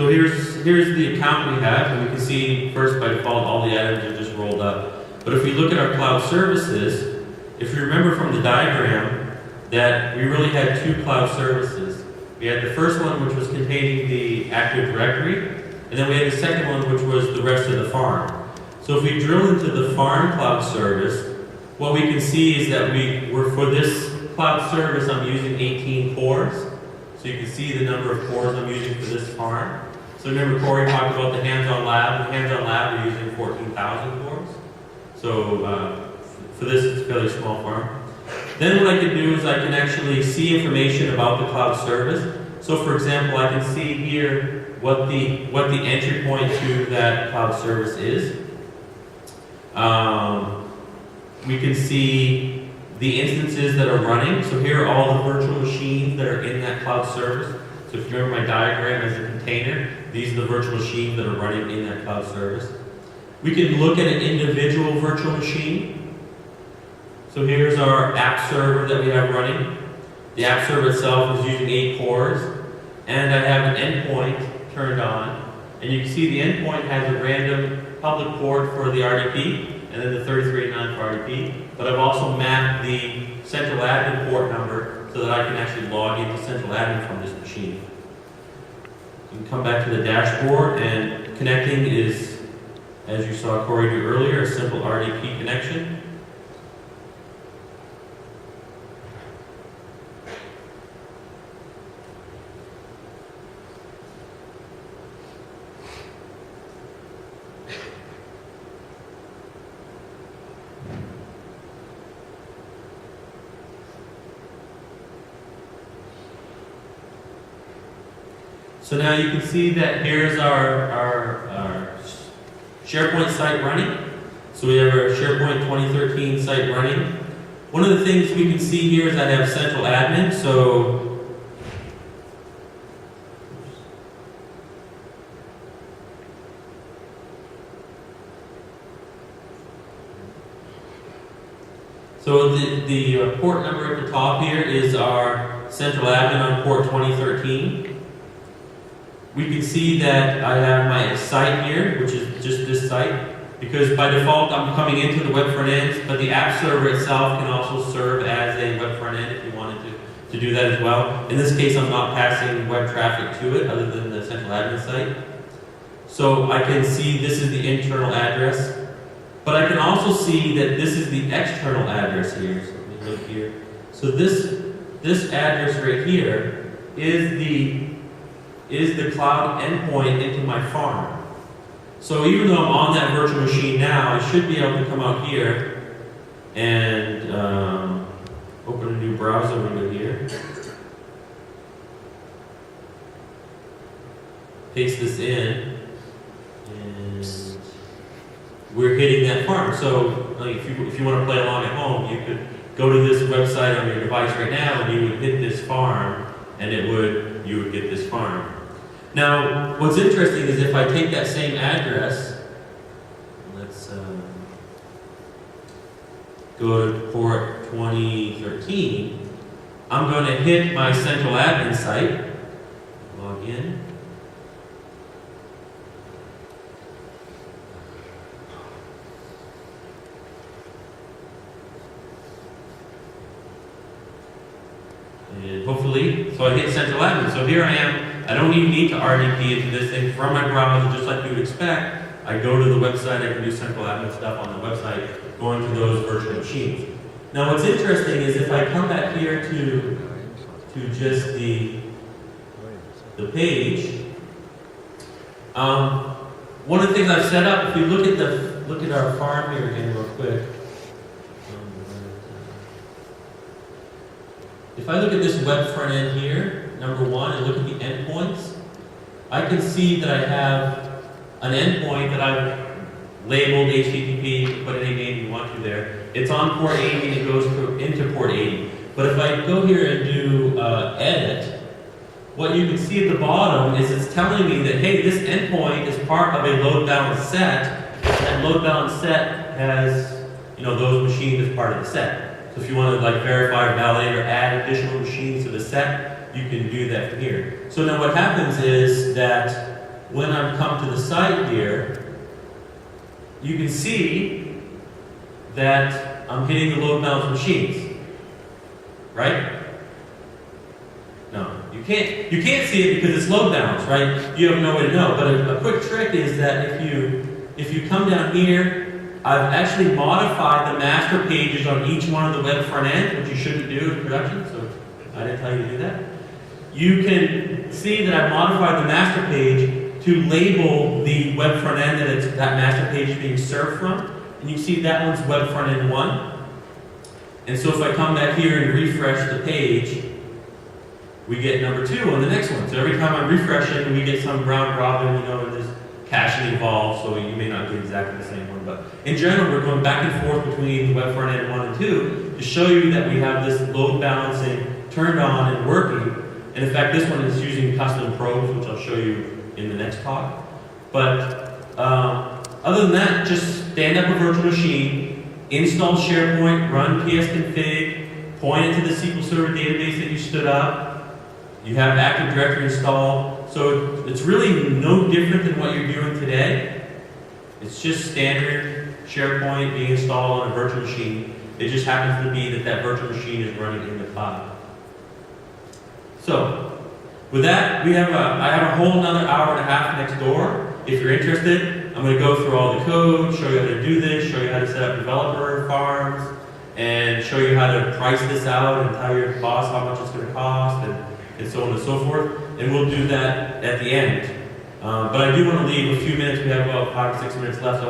So here's the account we have, and we can see first by default all the items are just rolled up. But if we look at our cloud services, if you remember from the diagram that we really had two cloud services. We had the first one, which was containing the Active Directory, and then we had the second one, which was the rest of the farm. So if we drill into the farm cloud service, what we can see is that for this cloud service, I'm using 18 cores. So you can see the number of cores I'm using for this farm. So remember Corey talked about the hands-on lab. The hands-on lab, we're using 14,000 cores. So for this, it's a fairly small farm. Then what I can do is I can actually see information about the cloud service. So for example, I can see here what the entry point to that cloud service is. We can see the instances that are running. So here are all the virtual machines that are in that cloud service. So if you remember my diagram as a container, these are the virtual machines that are running in that cloud service. We can look at an individual virtual machine. So here's our app server that we have running. The app server itself is using 8 cores, and I have an endpoint turned on. And you can see the endpoint has a random public port for the RDP, and then the 3389 for RDP. But I've also mapped the central admin port number so that I can actually log into central admin from this machine. You can come back to the dashboard, and connecting is, as you saw Corey do earlier, a simple RDP connection. So now you can see that here's our SharePoint site running. So we have our SharePoint 2013 site running. One of the things we can see here is I have central admin. So the port number at the top here is our central admin on port 2013. We can see that I have my site here, which is just this site, because by default I'm coming into the web front end, but the app server itself can also serve as a web front end if you wanted to do that as well. In this case, I'm not passing web traffic to it other than the central admin site. So I can see this is the internal address, but I can also see that this is the external address here. So let me look here. So this address right here is the cloud endpoint into my farm. So even though I'm on that virtual machine now, I should be able to come out here and open a new browser window here. Paste this in, and we're hitting that farm. So like if you want to play along at home, you could go to this website on your device right now, and you would hit this farm, and you would get this farm. Now, what's interesting is if I take that same address, let's go to port 2013, I'm going to hit my central admin site, log in. And hopefully, so I hit central admin. So here I am. I don't even need to RDP into this thing from my browser, just like you would expect. I go to the website, I can do central admin stuff on the website, going to those virtual machines. Now what's interesting is if I come back here to just the page, one of the things I've set up, if you look at our farm here again real quick. If I look at this web front end here, number one, and look at the endpoints, I can see that I have an endpoint that I've labeled HTTP, put any name you want to there. It's on port 80 and it goes into port 80. But if I go here and do edit, what you can see at the bottom is it's telling me that, hey, this endpoint is part of a load balance set, and load balance set has, those machines as part of the set. So if you want to verify or validate or add additional machines to the set, you can do that from here. So now what happens is that when I come to the site here, you can see that I'm hitting the load balance machines, right? No, you can't see it because it's load balance, right? You have no way to know. But a quick trick is that if you come down here, I've actually modified the master pages on each one of the web front ends, which you shouldn't do in production, so I didn't tell you to do that. You can see that I've modified the master page to label the web front end that master page is being served from. And you can see that one's web front end 1. And so if I come back here and refresh the page, we get number 2 on the next one. So every time I'm refreshing, we get some round robin, and there's caching involved, so you may not get exactly the same one. But in general, we're going back and forth between the web front end 1 and 2 to show you that we have this load balancing turned on and working. And in fact, this one is using custom probes, which I'll show you in the next talk. But other than that, just stand up a virtual machine, install SharePoint, run psconfig, point it to the SQL Server database that you stood up. You have Active Directory installed. So it's really no different than what you're doing today. It's just standard SharePoint being installed on a virtual machine. It just happens to be that virtual machine is running in the cloud. So with that, I have a whole another hour and a half next door. If you're interested, I'm going to go through all the code, show you how to do this, show you how to set up developer farms, and show you how to price this out and tell your boss how much it's going to cost, and so on and so forth. And we'll do that at the end. But I do want to leave a few minutes. We have about 5 or 6 minutes left.